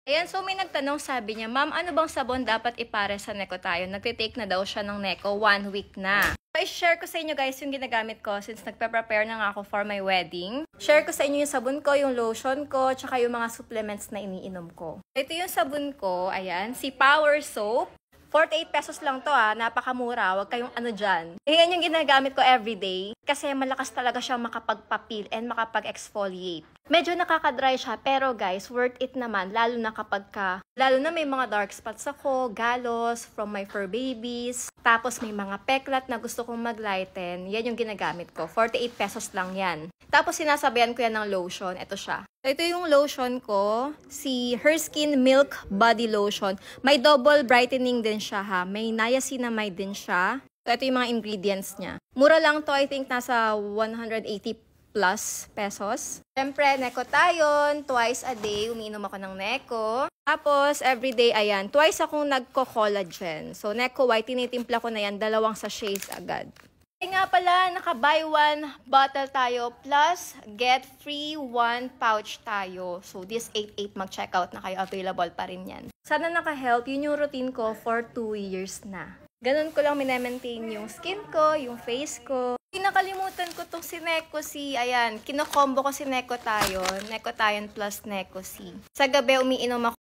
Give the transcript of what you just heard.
Ayan, so may nagtanong, sabi niya, "Ma'am, ano bang sabon dapat ipare sa Neko tayo?" Nagtitake na daw siya ng Neko, 1 week na. I-share ko sa inyo guys yung ginagamit ko since nagpe-prepare na nga ako for my wedding. Share ko sa inyo yung sabon ko, yung lotion ko, tsaka yung mga supplements na iniinom ko. Ito yung sabon ko, ayan, si Power Soap. 48 pesos lang to napakamura, wag kayong ano dyan. Yan yung ginagamit ko everyday kasi malakas talaga siyang makapagpapil and makapag-exfoliate. Medyo nakaka-dry siya pero guys, worth it naman lalo na may mga dark spots ako, galos from my fur babies, tapos may mga peklat na gusto kong mag-lighten, yan yung ginagamit ko. 48 pesos lang yan. Tapos sinasabayan ko yan ng lotion, ito siya. Ito yung lotion ko, si Her Skin Milk Body Lotion. May double brightening din siya may niacinamide din siya. So, ito yung mga ingredients niya. Mura lang to, I think nasa 180 plus pesos. Siyempre, Neko tayo, twice a day, umiinom ako ng Neko. Tapos, everyday, ayan, twice akong nagko-collagen. So, Neko White, tinitimpla ko na yan, 2 sachets agad. Nga pala, naka-buy 1 bottle tayo plus get free 1 pouch tayo. So, this 88 mag-checkout na kayo. Available pa rin yan. Sana naka-help. Yun yung routine ko for 2 years na. Ganun ko lang minamaintain yung skin ko, yung face ko. Pinakalimutan ko tong si Neko C. Ayan, kinokombo ko si Neko tayo. Neko tayo plus Neko C. Sa gabi, umiinom ako